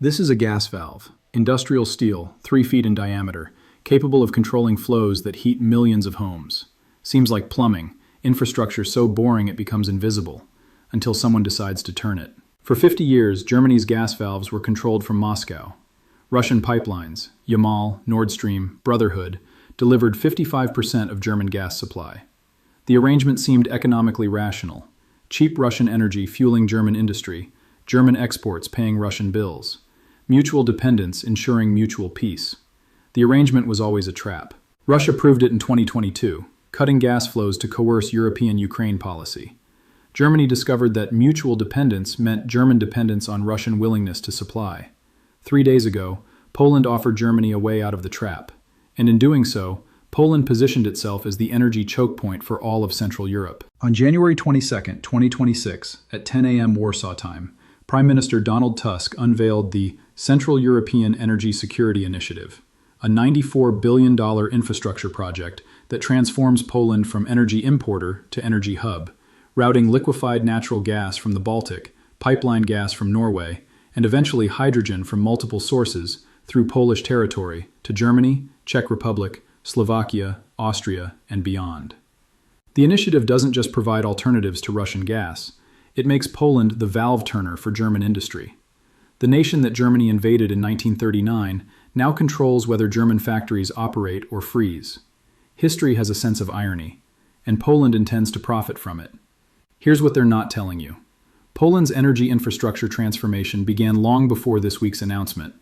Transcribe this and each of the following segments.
This is a gas valve, industrial steel, 3 feet in diameter, capable of controlling flows that heat millions of homes. Seems like plumbing, infrastructure so boring it becomes invisible, until someone decides to turn it. For 50 years, Germany's gas valves were controlled from Moscow. Russian pipelines, Yamal, Nord Stream, Brotherhood, delivered 55% of German gas supply. The arrangement seemed economically rational. Cheap Russian energy fueling German industry, German exports paying Russian bills, mutual dependence ensuring mutual peace. The arrangement was always a trap. Russia proved it in 2022, cutting gas flows to coerce European Ukraine policy. Germany discovered that mutual dependence meant German dependence on Russian willingness to supply. 3 days ago, Poland offered Germany a way out of the trap, and in doing so, Poland positioned itself as the energy choke point for all of Central Europe. On January 22, 2026, at 10 a.m. Warsaw time, Prime Minister Donald Tusk unveiled the Central European Energy Security Initiative, a $94 billion infrastructure project that transforms Poland from energy importer to energy hub, routing liquefied natural gas from the Baltic, pipeline gas from Norway, and eventually hydrogen from multiple sources through Polish territory to Germany, Czech Republic, Slovakia, Austria, and beyond. The initiative doesn't just provide alternatives to Russian gas, it makes Poland the valve turner for German industry. The nation that Germany invaded in 1939 now controls whether German factories operate or freeze. History has a sense of irony, and Poland intends to profit from it. Here's what they're not telling you. Poland's energy infrastructure transformation began long before this week's announcement.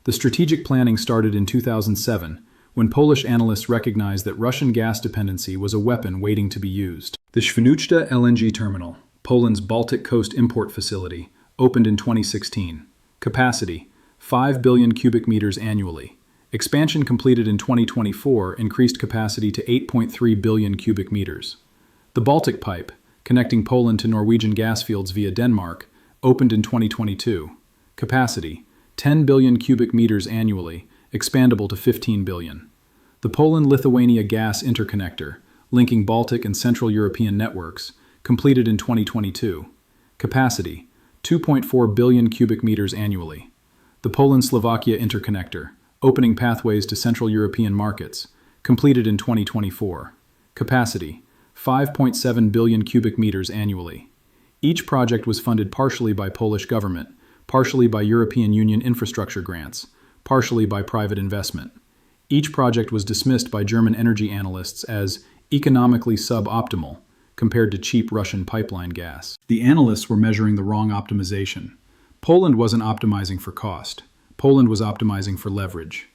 The strategic planning started in 2007, when Polish analysts recognized that Russian gas dependency was a weapon waiting to be used. The Świnoujście LNG terminal, Poland's Baltic coast import facility, opened in 2016. Capacity, 5 billion cubic meters annually. Expansion completed in 2024 increased capacity to 8.3 billion cubic meters. The Baltic pipe, connecting Poland to Norwegian gas fields via Denmark, opened in 2022. Capacity, 10 billion cubic meters annually, expandable to 15 billion. The Poland-Lithuania gas interconnector, linking Baltic and Central European networks, completed in 2022. Capacity, 2.4 billion cubic meters annually. The Poland-Slovakia interconnector, opening pathways to Central European markets, completed in 2024. Capacity, 5.7 billion cubic meters annually. Each project was funded partially by Polish government, partially by European Union infrastructure grants, partially by private investment. Each project was dismissed by German energy analysts as economically suboptimal compared to cheap Russian pipeline gas. The analysts were measuring the wrong optimization. Poland wasn't optimizing for cost. Poland was optimizing for leverage.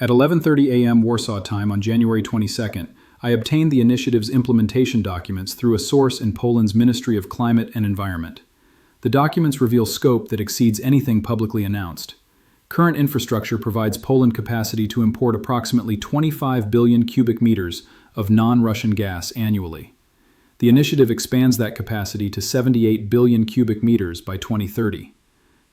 At 11:30 a.m. Warsaw time on January 22nd, I obtained the initiative's implementation documents through a source in Poland's Ministry of Climate and Environment. The documents reveal scope that exceeds anything publicly announced. Current infrastructure provides Poland capacity to import approximately 25 billion cubic meters of non-Russian gas annually. The initiative expands that capacity to 78 billion cubic meters by 2030.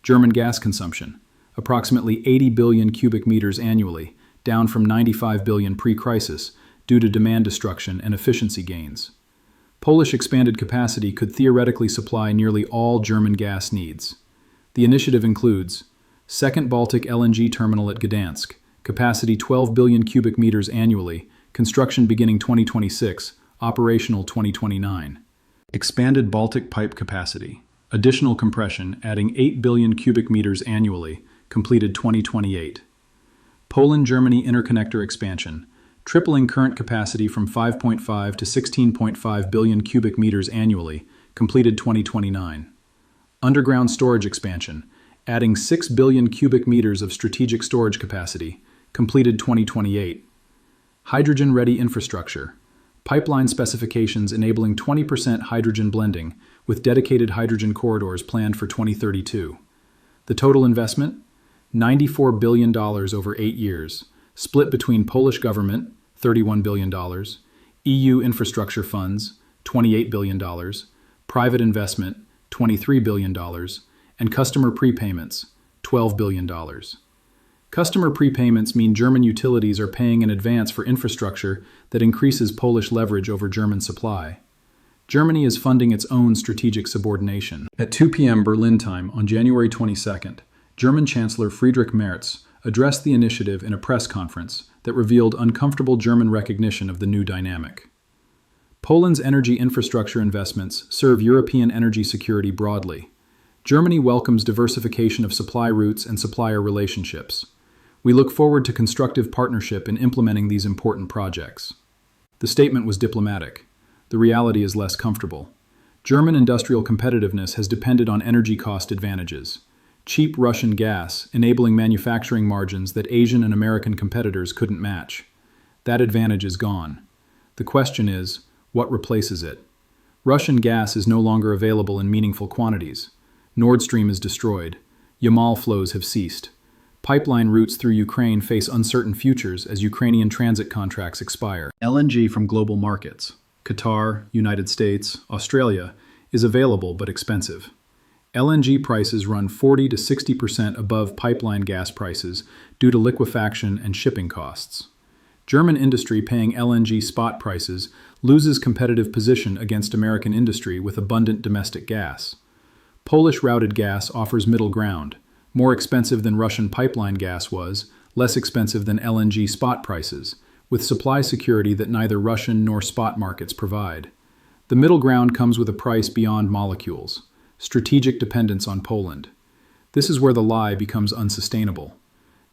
German gas consumption, approximately 80 billion cubic meters annually, down from 95 billion pre-crisis, due to demand destruction and efficiency gains. Polish expanded capacity could theoretically supply nearly all German gas needs. The initiative includes Second Baltic LNG terminal at Gdansk, capacity 12 billion cubic meters annually, construction beginning 2026, operational 2029. Expanded Baltic pipe capacity, additional compression adding 8 billion cubic meters annually, completed 2028. Poland-Germany interconnector expansion, tripling current capacity from 5.5 to 16.5 billion cubic meters annually, completed 2029. Underground storage expansion, adding 6 billion cubic meters of strategic storage capacity, completed 2028. Hydrogen-ready infrastructure, pipeline specifications enabling 20% hydrogen blending, with dedicated hydrogen corridors planned for 2032. The total investment? $94 billion over 8 years, split between Polish government, $31 billion, EU infrastructure funds, $28 billion, private investment, $23 billion, and customer prepayments, $12 billion. Customer prepayments mean German utilities are paying in advance for infrastructure that increases Polish leverage over German supply. Germany is funding its own strategic subordination. At 2 p.m. Berlin time on January 22nd, German Chancellor Friedrich Merz addressed the initiative in a press conference that revealed uncomfortable German recognition of the new dynamic. Poland's energy infrastructure investments serve European energy security broadly. Germany welcomes diversification of supply routes and supplier relationships. We look forward to constructive partnership in implementing these important projects. The statement was diplomatic. The reality is less comfortable. German industrial competitiveness has depended on energy cost advantages. Cheap Russian gas, enabling manufacturing margins that Asian and American competitors couldn't match. That advantage is gone. The question is, what replaces it? Russian gas is no longer available in meaningful quantities. Nord Stream is destroyed. Yamal flows have ceased. Pipeline routes through Ukraine face uncertain futures as Ukrainian transit contracts expire. LNG from global markets, Qatar, United States, Australia, is available but expensive. LNG prices run 40 to 60% above pipeline gas prices due to liquefaction and shipping costs. German industry paying LNG spot prices loses competitive position against American industry with abundant domestic gas. Polish routed gas offers middle ground, more expensive than Russian pipeline gas was, less expensive than LNG spot prices, with supply security that neither Russian nor spot markets provide. The middle ground comes with a price beyond molecules, strategic dependence on Poland. This is where the lie becomes unsustainable.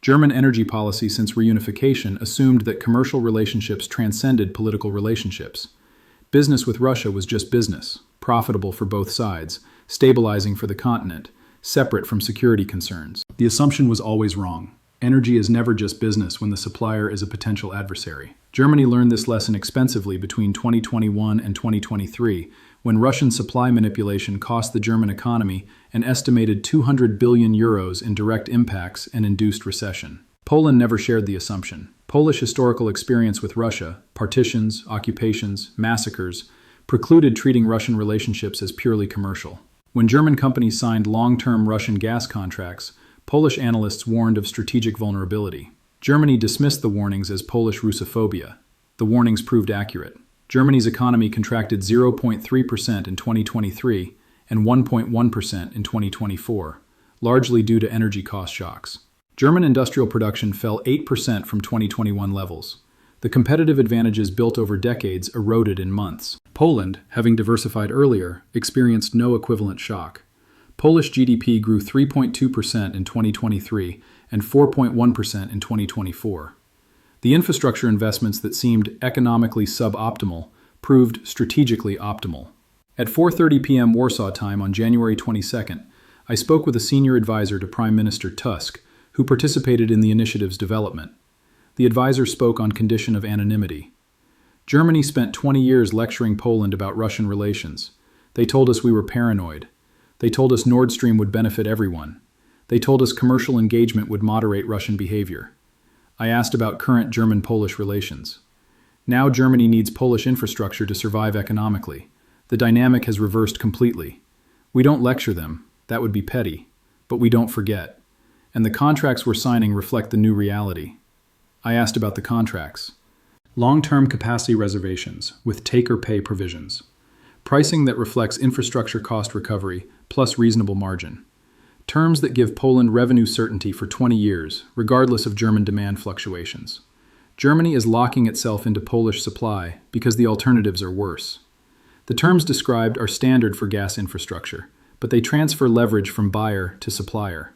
German energy policy since reunification assumed that commercial relationships transcended political relationships. Business with Russia was just business, profitable for both sides, stabilizing for the continent, separate from security concerns. The assumption was always wrong. Energy is never just business when the supplier is a potential adversary. Germany learned this lesson expensively between 2021 and 2023, when Russian supply manipulation cost the German economy an estimated 200 billion euros in direct impacts and induced recession. Poland never shared the assumption. Polish historical experience with Russia, partitions, occupations, massacres, precluded treating Russian relationships as purely commercial. When German companies signed long-term Russian gas contracts, Polish analysts warned of strategic vulnerability. Germany dismissed the warnings as Polish Russophobia. The warnings proved accurate. Germany's economy contracted 0.3% in 2023 and 1.1% in 2024, largely due to energy cost shocks. German industrial production fell 8% from 2021 levels. The competitive advantages built over decades eroded in months. Poland, having diversified earlier, experienced no equivalent shock. Polish GDP grew 3.2% in 2023 and 4.1% in 2024. The infrastructure investments that seemed economically suboptimal proved strategically optimal. At 4:30 p.m. Warsaw time on January 22nd, I spoke with a senior advisor to Prime Minister Tusk, who participated in the initiative's development. The advisor spoke on condition of anonymity. Germany spent 20 years lecturing Poland about Russian relations. They told us we were paranoid. They told us Nord Stream would benefit everyone. They told us commercial engagement would moderate Russian behavior. I asked about current German-Polish relations. Now Germany needs Polish infrastructure to survive economically. The dynamic has reversed completely. We don't lecture them. That would be petty. But we don't forget. And the contracts we're signing reflect the new reality. I asked about the contracts. Long-term capacity reservations with take-or-pay provisions. Pricing that reflects infrastructure cost recovery plus reasonable margin. Terms that give Poland revenue certainty for 20 years, regardless of German demand fluctuations. Germany is locking itself into Polish supply because the alternatives are worse. The terms described are standard for gas infrastructure, but they transfer leverage from buyer to supplier.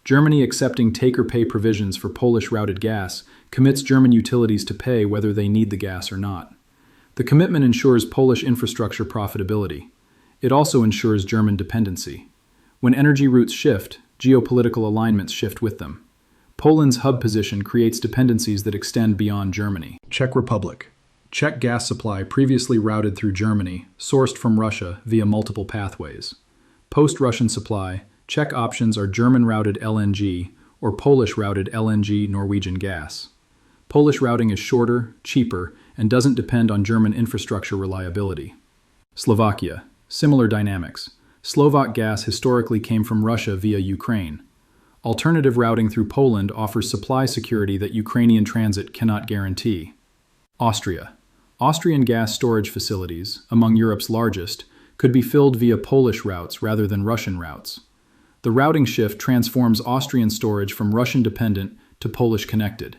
Germany accepting take-or-pay provisions for Polish routed gas commits German utilities to pay whether they need the gas or not. The commitment ensures Polish infrastructure profitability. It also ensures German dependency. When energy routes shift, geopolitical alignments shift with them. Poland's hub position creates dependencies that extend beyond Germany. Czech Republic. Czech gas supply previously routed through Germany, sourced from Russia via multiple pathways. Post-Russian supply, Czech options are German-routed LNG or Polish-routed LNG Norwegian gas. Polish routing is shorter, cheaper, and doesn't depend on German infrastructure reliability. Slovakia. Similar dynamics. Slovak gas historically came from Russia via Ukraine. Alternative routing through Poland offers supply security that Ukrainian transit cannot guarantee. Austria. Austrian gas storage facilities, among Europe's largest, could be filled via Polish routes rather than Russian routes. The routing shift transforms Austrian storage from Russian-dependent to Polish-connected.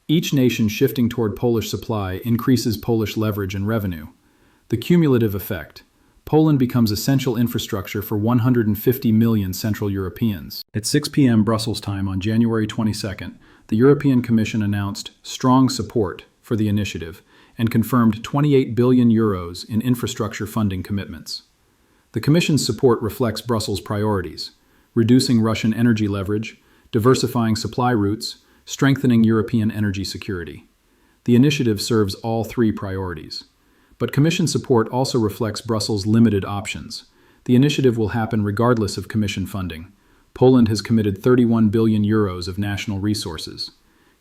Each nation shifting toward Polish supply increases Polish leverage and revenue. The cumulative effect: Poland becomes essential infrastructure for 150 million Central Europeans. At 6 p.m. Brussels time on January 22nd, the European Commission announced strong support for the initiative and confirmed 28 billion euros in infrastructure funding commitments. The Commission's support reflects Brussels' priorities: reducing Russian energy leverage, diversifying supply routes, strengthening European energy security. The initiative serves all three priorities. But Commission support also reflects Brussels' limited options. The initiative will happen regardless of Commission funding. Poland has committed 31 billion euros of national resources.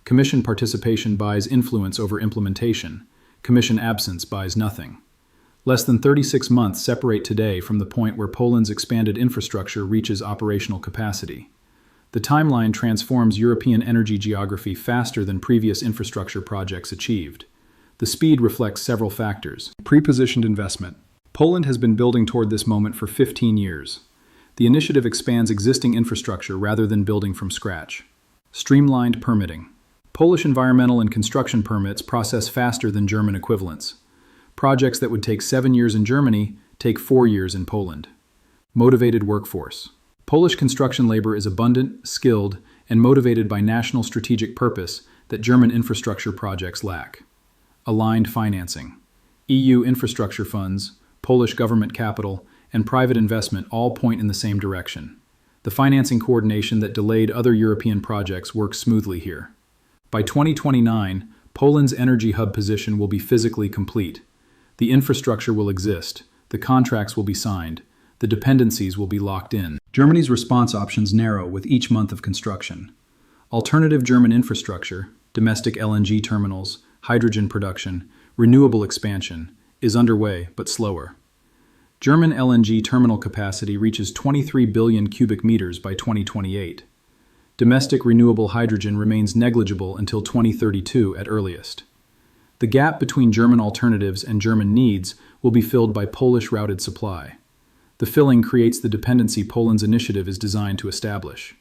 Commission participation buys influence over implementation. Commission absence buys nothing. Less than 36 months separate today from the point where Poland's expanded infrastructure reaches operational capacity. The timeline transforms European energy geography faster than previous infrastructure projects achieved. The speed reflects several factors. Pre-positioned investment. Poland has been building toward this moment for 15 years. The initiative expands existing infrastructure rather than building from scratch. Streamlined permitting. Polish environmental and construction permits process faster than German equivalents. Projects that would take 7 years in Germany take 4 years in Poland. Motivated workforce. Polish construction labor is abundant, skilled, and motivated by national strategic purpose that German infrastructure projects lack. Aligned financing. EU infrastructure funds, Polish government capital, and private investment all point in the same direction. The financing coordination that delayed other European projects works smoothly here. By 2029, Poland's energy hub position will be physically complete. The infrastructure will exist, the contracts will be signed, the dependencies will be locked in. Germany's response options narrow with each month of construction. Alternative German infrastructure, domestic LNG terminals, hydrogen production, renewable expansion, is underway but slower. German LNG terminal capacity reaches 23 billion cubic meters by 2028. Domestic renewable hydrogen remains negligible until 2032 at earliest. The gap between German alternatives and German needs will be filled by Polish routed supply. The filling creates the dependency Poland's initiative is designed to establish.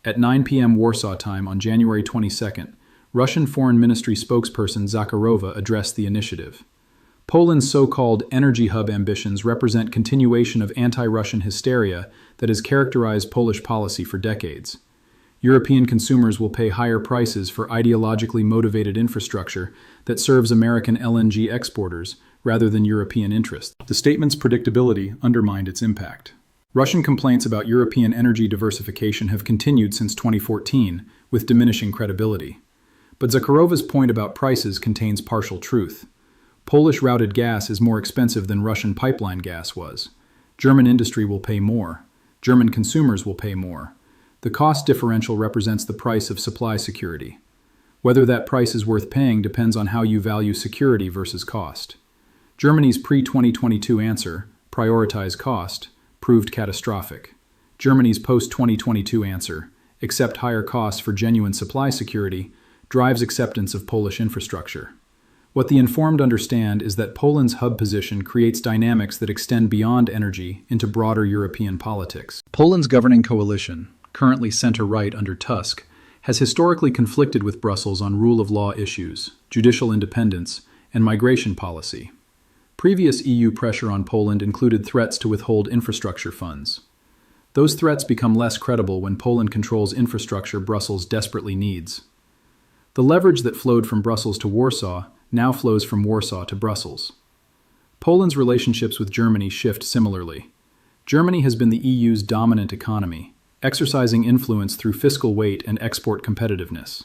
At 9 p.m. Warsaw time on January 22nd, Russian Foreign Ministry spokesperson Zakharova addressed the initiative. Poland's so-called energy hub ambitions represent continuation of anti-Russian hysteria that has characterized Polish policy for decades. European consumers will pay higher prices for ideologically motivated infrastructure that serves American LNG exporters rather than European interests. The statement's predictability undermined its impact. Russian complaints about European energy diversification have continued since 2014, with diminishing credibility. But Zakharova's point about prices contains partial truth. Polish routed gas is more expensive than Russian pipeline gas was. German industry will pay more. German consumers will pay more. The cost differential represents the price of supply security. Whether that price is worth paying depends on how you value security versus cost. Germany's pre-2022 answer, prioritize cost, proved catastrophic. Germany's post-2022 answer, accept higher costs for genuine supply security, drives acceptance of Polish infrastructure. What the informed understand is that Poland's hub position creates dynamics that extend beyond energy into broader European politics. Poland's governing coalition, currently center-right under Tusk, has historically conflicted with Brussels on rule of law issues, judicial independence, and migration policy. Previous EU pressure on Poland included threats to withhold infrastructure funds. Those threats become less credible when Poland controls infrastructure Brussels desperately needs. The leverage that flowed from Brussels to Warsaw now flows from Warsaw to Brussels. Poland's relationships with Germany shift similarly. Germany has been the EU's dominant economy, exercising influence through fiscal weight and export competitiveness.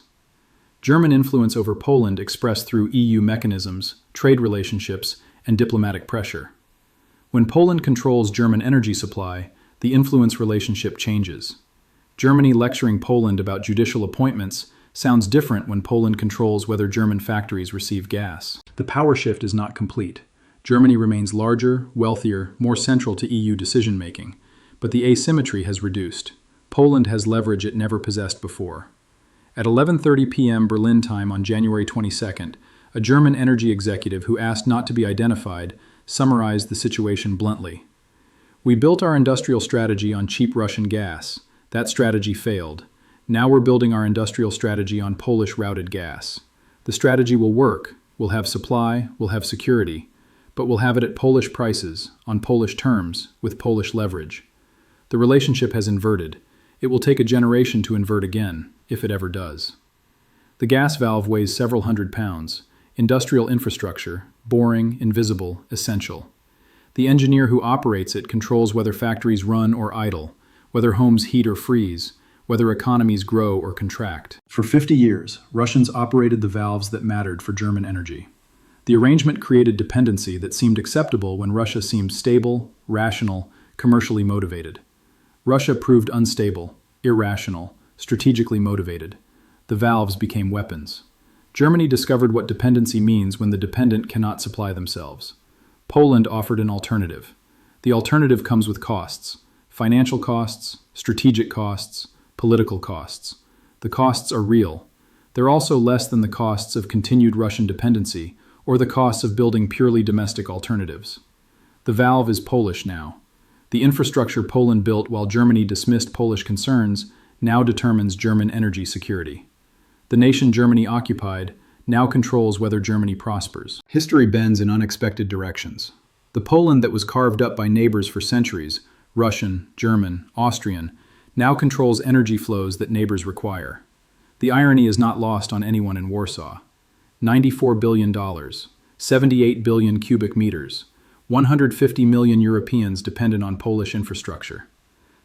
German influence over Poland expressed through EU mechanisms, trade relationships, and diplomatic pressure. When Poland controls German energy supply, the influence relationship changes. Germany lecturing Poland about judicial appointments sounds different when Poland controls whether German factories receive gas. The power shift is not complete. Germany remains larger, wealthier, more central to EU decision-making, but the asymmetry has reduced. Poland has leverage it never possessed before. At 11:30 p.m. Berlin time on January 22nd, a German energy executive who asked not to be identified summarized the situation bluntly. We built our industrial strategy on cheap Russian gas. That strategy failed. Now we're building our industrial strategy on Polish routed gas. The strategy will work. We'll have supply, we'll have security, but we'll have it at Polish prices, on Polish terms, with Polish leverage. The relationship has inverted. It will take a generation to invert again, if it ever does. The gas valve weighs several hundred pounds. Industrial infrastructure, boring, invisible, essential. The engineer who operates it controls whether factories run or idle, whether homes heat or freeze, whether economies grow or contract. For 50 years, Russians operated the valves that mattered for German energy. The arrangement created dependency that seemed acceptable when Russia seemed stable, rational, commercially motivated. Russia proved unstable, irrational, strategically motivated. The valves became weapons. Germany discovered what dependency means when the dependent cannot supply themselves. Poland offered an alternative. The alternative comes with costs. Financial costs, strategic costs, political costs. The costs are real. They're also less than the costs of continued Russian dependency or the costs of building purely domestic alternatives. The valve is Polish now. The infrastructure Poland built while Germany dismissed Polish concerns now determines German energy security. The nation Germany occupied now controls whether Germany prospers. History bends in unexpected directions. The Poland that was carved up by neighbors for centuries, Russian, German, Austrian, now controls energy flows that neighbors require. The irony is not lost on anyone in Warsaw. $94 billion, 78 billion cubic meters, 150 million Europeans dependent on Polish infrastructure.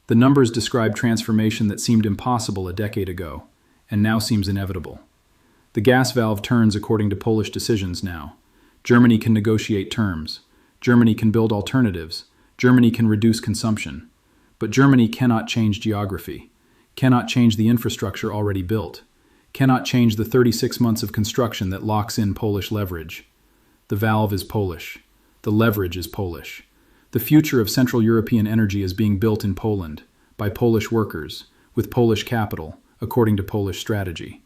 The numbers describe transformation that seemed impossible a decade ago, and now seems inevitable. The gas valve turns according to Polish decisions now. Germany can negotiate terms. Germany can build alternatives. Germany can reduce consumption. But Germany cannot change geography, cannot change the infrastructure already built, cannot change the 36 months of construction that locks in Polish leverage. The valve is Polish. The leverage is Polish. The future of Central European energy is being built in Poland, by Polish workers, with Polish capital, according to Polish strategy.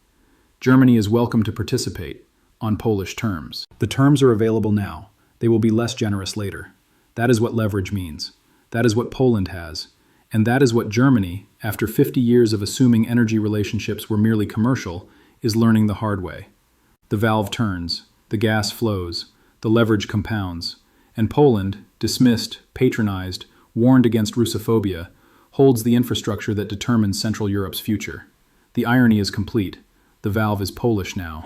Germany is welcome to participate, on Polish terms. The terms are available now. They will be less generous later. That is what leverage means. That is what Poland has. And that is what Germany, after 50 years of assuming energy relationships were merely commercial, is learning the hard way. The valve turns, the gas flows, the leverage compounds, and Poland, dismissed, patronized, warned against Russophobia, holds the infrastructure that determines Central Europe's future. The irony is complete. The valve is Polish now.